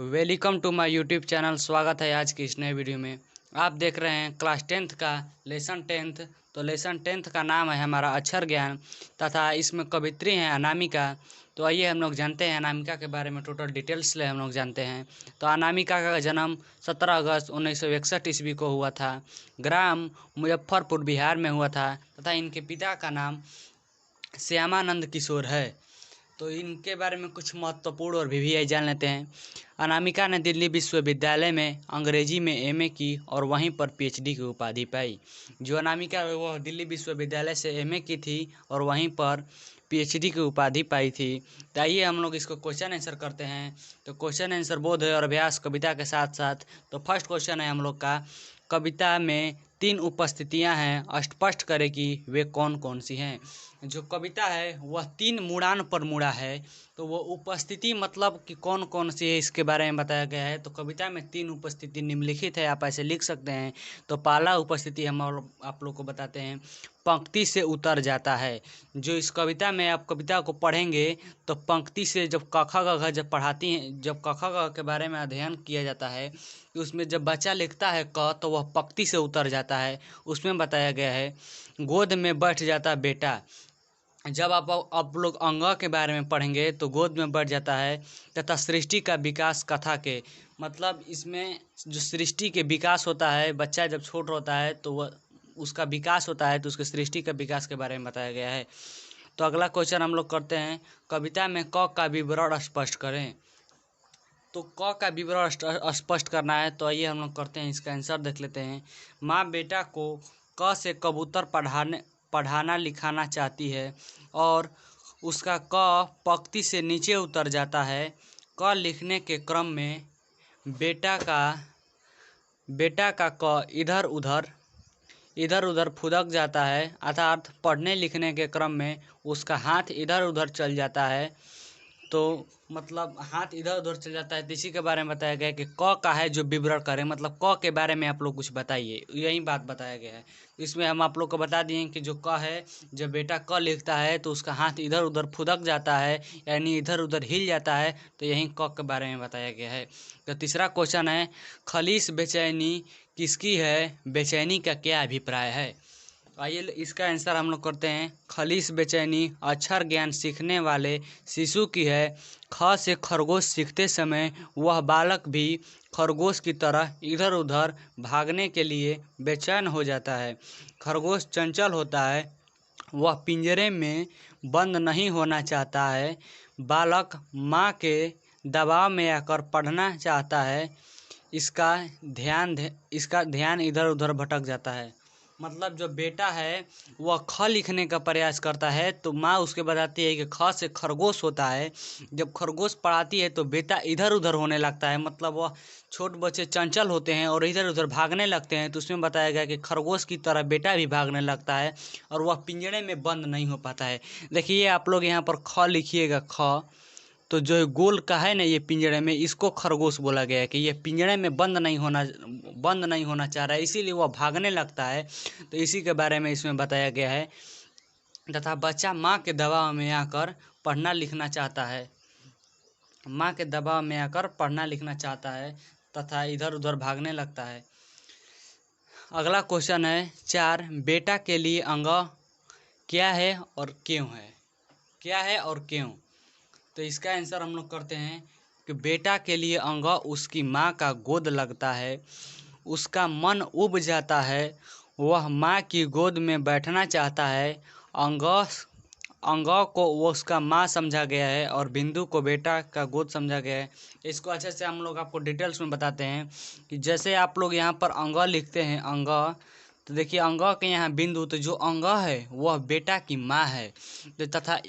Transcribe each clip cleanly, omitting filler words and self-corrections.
Welcome to my YouTube channel. स्वागत है आज की इस नए वीडियो में। आप देख रहे हैं क्लास 10th का लेसन 10th। तो लेसन 10th का नाम है हमारा अक्षर ज्ञान तथा इसमें कवित्री हैं अनामिका। तो आइए हम लोग जानते हैं अनामिका के बारे में, टोटल डिटेल्स ले हम लोग जानते हैं। तो अनामिका का जन्म 17 अगस्त 1961 ईस्वी को हुआ था। ग्राम मुजफ्फरपुर बिहार में हुआ था तथा इनके पिता का नाम श्यामानंद किशोर है। तो इनके बारे में कुछ महत्वपूर्ण और वीवीआई जान लेते हैं। अनामिका ने दिल्ली विश्वविद्यालय में अंग्रेजी में एमए की और वहीं पर पीएचडी की उपाधि पाई। जो अनामिका है वह दिल्ली विश्वविद्यालय से एमए की थी और वहीं पर पीएचडी की उपाधि पाई थी। तो आइए हम लोग इसको क्वेश्चन आंसर करते हैं। तो क्वेश्चन आंसर बोध है और अभ्यास कविता के साथ साथ। तो फर्स्ट क्वेश्चन है हम लोग का, कविता में 3 उपस्थितियां हैं, स्पष्ट करें कि वे कौन कौन सी हैं। जो कविता है वह 3 मुड़ान पर मुड़ा है। तो वो उपस्थिति मतलब कि कौन कौन सी है इसके बारे में बताया गया है। तो कविता में 3 उपस्थिति निम्नलिखित है, आप ऐसे लिख सकते हैं। तो पहला उपस्थिति हम आप लोग को बताते हैं, पंक्ति से उतर जाता है। जो इस कविता में आप कविता को पढ़ेंगे तो पंक्ति से जब क ख ग घ जब पढ़ाती हैं, जब क ख ग के बारे में अध्ययन किया जाता है तो उसमें जब बच्चा लिखता है क तो वह पंक्ति से उतर जाता है। उसमें बताया गया है, गोद में बैठ जाता बेटा। जब आप लोग अंग के बारे में पढ़ेंगे तो गोद में बैठ जाता है। तथा सृष्टि का विकास कथा के, मतलब इसमें जो सृष्टि के विकास होता है, बच्चा जब छोट होता है तो वह उसका विकास होता है, तो उसके सृष्टि का विकास के बारे में बताया गया है। तो अगला क्वेश्चन हम लोग करते हैं, कविता में क का विवरण स्पष्ट करें। तो क का विवरण स्पष्ट करना है। तो आइए हम लोग करते हैं, इसका आंसर देख लेते हैं। माँ बेटा को क से कबूतर पढ़ाना लिखाना चाहती है और उसका क पंक्ति से नीचे उतर जाता है। क लिखने के क्रम में बेटा का क इधर उधर फुदक जाता है, अर्थात पढ़ने लिखने के क्रम में उसका हाथ इधर उधर चल जाता है। तो मतलब हाथ इधर उधर चल जाता है। तो इसी के बारे में बताया गया कि क का है जो विवरण करें, मतलब क के बारे में आप लोग कुछ बताइए, यही बात बताया गया है। इसमें हम आप लोग को बता दिए कि जो क है, जब बेटा क लिखता है तो उसका हाथ इधर उधर फुदक जाता है, यानी इधर उधर हिल जाता है। तो यही क के बारे में बताया गया है। तो तीसरा क्वेश्चन है, खलीस बेचैनी किसकी है, बेचैनी का क्या अभिप्राय है। आइए इसका आंसर हम लोग करते हैं, खलीस बेचैनी अक्षर ज्ञान सीखने वाले शिशु की है। ख से खरगोश सीखते समय वह बालक भी खरगोश की तरह इधर उधर भागने के लिए बेचैन हो जाता है। खरगोश चंचल होता है, वह पिंजरे में बंद नहीं होना चाहता है। बालक माँ के दबाव में आकर पढ़ना चाहता है, इसका ध्यान इधर उधर भटक जाता है। मतलब जो बेटा है वह ख लिखने का प्रयास करता है तो माँ उसके बताती है कि ख से खरगोश होता है। जब खरगोश पढ़ाती है तो बेटा इधर उधर होने लगता है, मतलब वह छोट बच्चे चंचल होते हैं और इधर उधर भागने लगते हैं। तो उसमें बताया गया कि खरगोश की तरह बेटा भी भागने लगता है और वह पिंजरे में बंद नहीं हो पाता है। देखिए आप लोग यहाँ पर ख लिखिएगा, ख तो जो गोल का है ना ये पिंजरे में, इसको खरगोश बोला गया है कि ये पिंजरे में बंद नहीं होना चाह रहा है, इसीलिए वह भागने लगता है। तो इसी के बारे में इसमें बताया गया है। तथा बच्चा माँ के दबाव में आकर पढ़ना लिखना चाहता है, माँ के दबाव में आकर पढ़ना लिखना चाहता है तथा इधर उधर भागने लगता है। अगला क्वेश्चन है 4, बेटा के लिए अंग क्या है और क्यों है, क्या है और क्यों। तो इसका आंसर हम लोग करते हैं कि बेटा के लिए अंग उसकी माँ का गोद लगता है, उसका मन उब जाता है, वह माँ की गोद में बैठना चाहता है। अंग को वो उसका माँ समझा गया है और बिंदु को बेटा का गोद समझा गया है। इसको अच्छे से हम लोग आपको डिटेल्स में बताते हैं कि जैसे आप लोग यहाँ पर अंग लिखते हैं, अंग, तो देखिए अंग के यहाँ बिंदु, तो जो अंग है वह बेटा की माँ है। तो तथा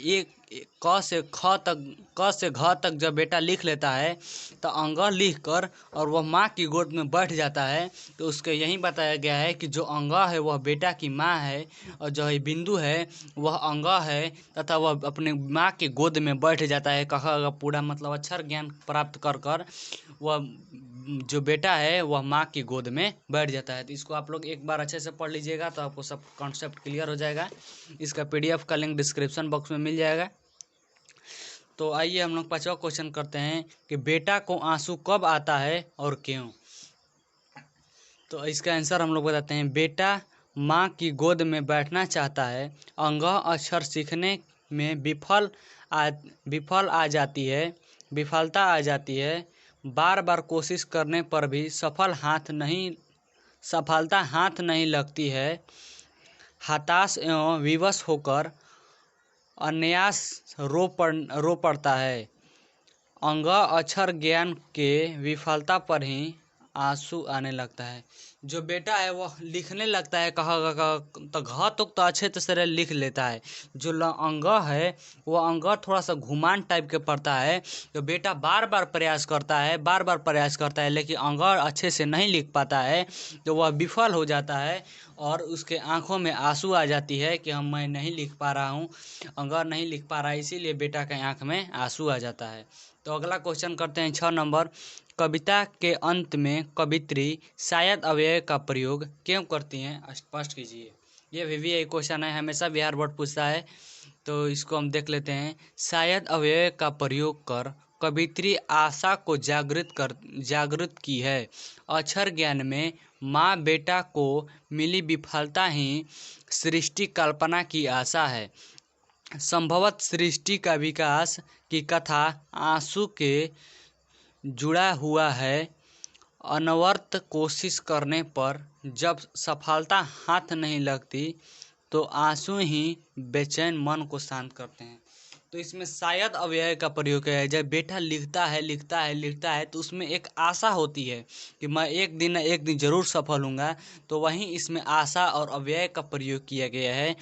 क से घ तक जब बेटा लिख लेता है तो अंग लिख कर और वह माँ की गोद में बैठ जाता है। तो उसके यही बताया गया है कि जो अंग है वह बेटा की माँ है और जो है बिंदु है वह अंग है तथा वह अपने माँ की गोद में बैठ जाता है। कहा पूरा मतलब अक्षर ज्ञान प्राप्त कर कर वह जो बेटा है वह माँ की गोद में बैठ जाता है। तो इसको आप लोग एक बार अच्छे से पढ़ लीजिएगा तो आपको सब कॉन्सेप्ट क्लियर हो जाएगा। इसका PDF का लिंक डिस्क्रिप्शन बॉक्स में मिल जाएगा। तो आइए हम लोग 5वां क्वेश्चन करते हैं कि बेटा को आंसू कब आता है और क्यों। तो इसका आंसर हम लोग बताते हैं। बेटा माँ की गोद में बैठना चाहता है, अंगह अक्षर सीखने में विफलता आ जाती है। बार बार कोशिश करने पर भी सफलता हाथ नहीं लगती है। हताश एवं विवश होकर अनायास रो पड़ता है। अंगह अक्षर ज्ञान के विफलता पर ही आंसू आने लगता है। जो बेटा है वह लिखने लगता है, कहा तो घ तो अच्छे से लिख लेता है। जो अंगह है वो अंगह थोड़ा सा घुमान टाइप के पड़ता है। तो बेटा बार बार प्रयास करता है लेकिन अंगह अच्छे से नहीं लिख पाता है, तो वह विफल हो जाता है और उसके आंखों में आंसू आ जाती है कि मैं नहीं लिख पा रहा हूँ, अंगह नहीं लिख पा रहा है, इसीलिए बेटा के आंख में आंसू आ जाता है। तो अगला क्वेश्चन करते हैं 6 नंबर। कविता के अंत में कवित्री शायद अव्यय का प्रयोग क्यों करती हैं, स्पष्ट कीजिए। ये VVI क्वेश्चन है, हमेशा बिहार बोर्ड पूछता है, तो इसको हम देख लेते हैं। शायद अव्यय का प्रयोग कर कवित्री आशा को जागृत की है। अक्षर ज्ञान में माँ बेटा को मिली विफलता ही सृष्टि कल्पना की आशा है। संभवत सृष्टि का विकास की कथा आंसू के जुड़ा हुआ है। अनवरत कोशिश करने पर जब सफलता हाथ नहीं लगती तो आंसू ही बेचैन मन को शांत करते हैं। तो इसमें शायद अव्यय का प्रयोग है। जब बेटा लिखता है तो उसमें एक आशा होती है कि मैं एक दिन जरूर सफल होऊंगा। तो वहीं इसमें आशा और अव्यय का प्रयोग किया गया है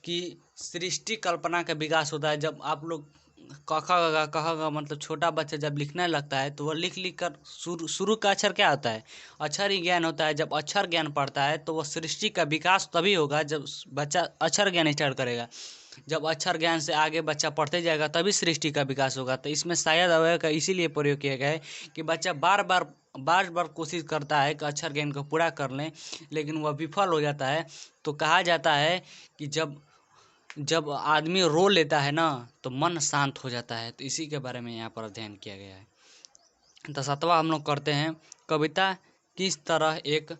कि सृष्टि कल्पना का विकास होता है। जब आप लोग कहा मतलब छोटा बच्चा जब लिखने लगता है तो वह लिख कर शुरू का अक्षर क्या होता है, अक्षर ही ज्ञान होता है। जब अक्षर ज्ञान पढ़ता है तो वह सृष्टि का विकास तभी होगा जब बच्चा अक्षर ज्ञान स्टार्ट करेगा। जब अक्षर ज्ञान से आगे बच्चा पढ़ते जाएगा तभी सृष्टि का विकास होगा। तो इसमें शायद अव्यय का इसीलिए प्रयोग किया गया है कि बच्चा बार बार कोशिश करता है कि अक्षर ज्ञान को पूरा कर लें, लेकिन वह विफल हो जाता है। तो कहा जाता है कि जब आदमी रो लेता है ना तो मन शांत हो जाता है। तो इसी के बारे में यहाँ पर अध्ययन किया गया है। तो 7वां हम लोग करते हैं। कविता किस तरह एक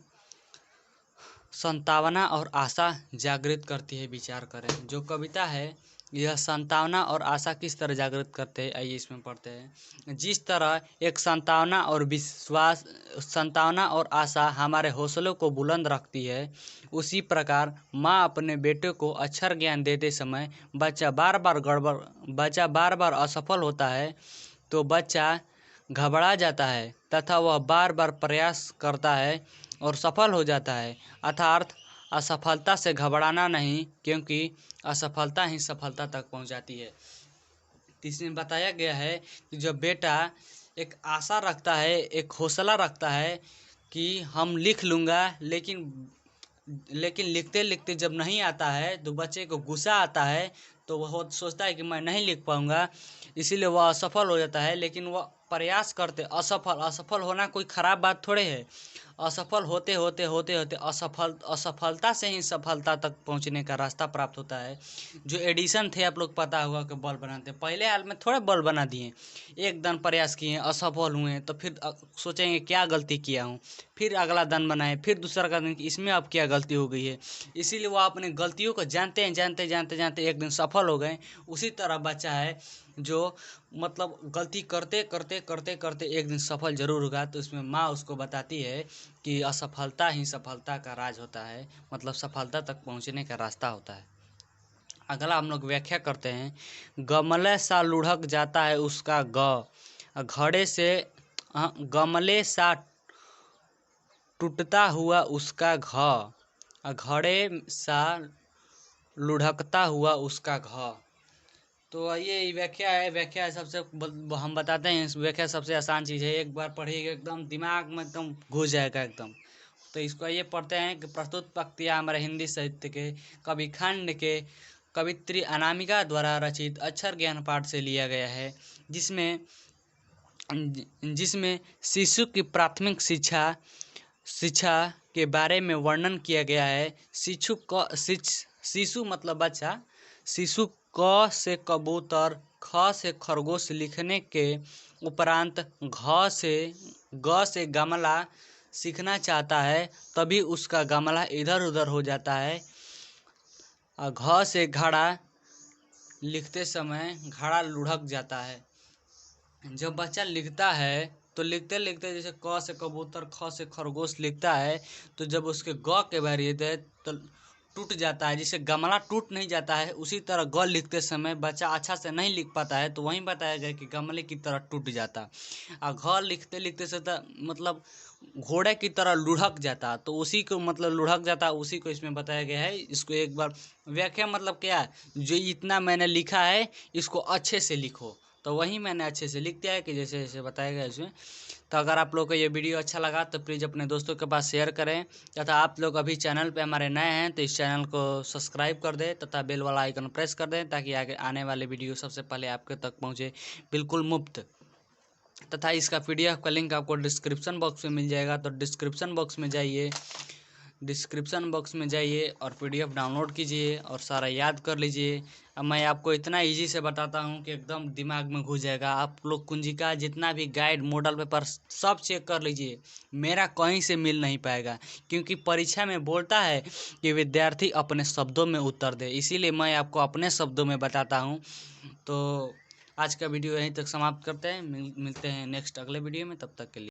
संतावना और आशा जागृत करती है, विचार करें। जो कविता है यह संतावना और आशा किस तरह जागृत करते हैं, आइए इसमें पढ़ते हैं। जिस तरह एक संतावना और आशा हमारे हौसलों को बुलंद रखती है, उसी प्रकार माँ अपने बेटे को अक्षर ज्ञान देते समय बच्चा बार बार असफल होता है तो बच्चा घबरा जाता है तथा वह बार बार प्रयास करता है और सफल हो जाता है। अर्थात असफलता से घबराना नहीं, क्योंकि असफलता ही सफलता तक पहुंचाती है। इसमें बताया गया है कि जब बेटा एक आशा रखता है, एक हौसला रखता है कि हम लिख लूँगा, लेकिन लिखते लिखते जब नहीं आता है तो बच्चे को गुस्सा आता है, तो वह सोचता है कि मैं नहीं लिख पाऊँगा, इसीलिए वह असफल हो जाता है। लेकिन वह प्रयास करते असफल होना कोई ख़राब बात थोड़े है। असफल होते असफलता से ही सफलता तक पहुंचने का रास्ता प्राप्त होता है। जो एडिसन थे, आप लोग पता होगा कि बल्ब बनाते, पहले हाल में थोड़े बल्ब बना दिए, एक दिन प्रयास किए, असफल हुए, तो फिर सोचेंगे क्या गलती किया हूँ, फिर अगला दिन बनाए, फिर दूसरा का दिन इसमें अब क्या गलती हो गई है। इसीलिए वो अपने गलतियों को जानते एक दिन सफल हो गए। उसी तरह बच्चा है जो मतलब गलती करते एक दिन सफल जरूर होगा। तो इसमें माँ उसको बताती है कि असफलता ही सफलता का राज होता है, मतलब सफलता तक पहुँचने का रास्ता होता है। अगला हम लोग व्याख्या करते हैं। गमले सा लुढ़क जाता है उसका घड़े से गमले सा टूटता हुआ उसका घड़े सा लुढ़कता हुआ उसका तो ये व्याख्या है। व्याख्या सबसे हम बताते हैं, इस व्याख्या सबसे आसान चीज़ है, एक बार पढ़िएगा एकदम दिमाग में एकदम घुस जाएगा एकदम। तो इसको ये पढ़ते हैं कि प्रस्तुत पंक्तियाँ हमारे हिंदी साहित्य के कवि खंड के कवित्री अनामिका द्वारा रचित अक्षर ज्ञान पाठ से लिया गया है, जिसमें शिशु की प्राथमिक शिक्षा के बारे में वर्णन किया गया है। शिशु मतलब बच्चा। शिशु क से कबूतर, ख ख से खरगोश लिखने के उपरांत ग से गमला सीखना चाहता है तभी उसका गमला इधर उधर हो जाता है। और घ से घड़ा लिखते समय घड़ा लुढ़क जाता है। जब बच्चा लिखता है तो लिखते लिखते जैसे क से कबूतर, ख से खरगोश लिखता है तो जब उसके ग के बारी आते है तो टूट जाता है। जिसे गमला टूट नहीं जाता है उसी तरह ग लिखते समय बच्चा अच्छा से नहीं लिख पाता है तो वहीं बताया गया कि गमले की तरह टूट जाता। और घ लिखते लिखते से तो मतलब घोड़े की तरह लुढ़क जाता, तो उसी को मतलब लुढ़क जाता उसी को इसमें बताया गया है। इसको एक बार व्याख्या मतलब क्या है, जो इतना मैंने लिखा है इसको अच्छे से लिखो, तो वही मैंने अच्छे से लिख दिया है कि जैसे जैसे बताया गया इसमें। तो अगर आप लोग को ये वीडियो अच्छा लगा तो प्लीज़ अपने दोस्तों के पास शेयर करें, तथा आप लोग अभी चैनल पे हमारे नए हैं तो इस चैनल को सब्सक्राइब कर दें तथा बेल वाला आइकन प्रेस कर दें ताकि आगे आने वाले वीडियो सबसे पहले आपके तक पहुँचे बिल्कुल मुफ्त। तथा इसका PDF का लिंक आपको डिस्क्रिप्शन बॉक्स में मिल जाएगा, तो डिस्क्रिप्शन बॉक्स में जाइए और PDF डाउनलोड कीजिए और सारा याद कर लीजिए। अब मैं आपको इतना इजी से बताता हूँ कि एकदम दिमाग में घुस जाएगा। आप लोग कुंजिका जितना भी गाइड, मॉडल पेपर सब चेक कर लीजिए, मेरा कहीं से मिल नहीं पाएगा, क्योंकि परीक्षा में बोलता है कि विद्यार्थी अपने शब्दों में उत्तर दे, इसीलिए मैं आपको अपने शब्दों में बताता हूँ। तो आज का वीडियो यहीं तक समाप्त करते हैं, मिलते हैं नेक्स्ट अगले वीडियो में, तब तक के लिए।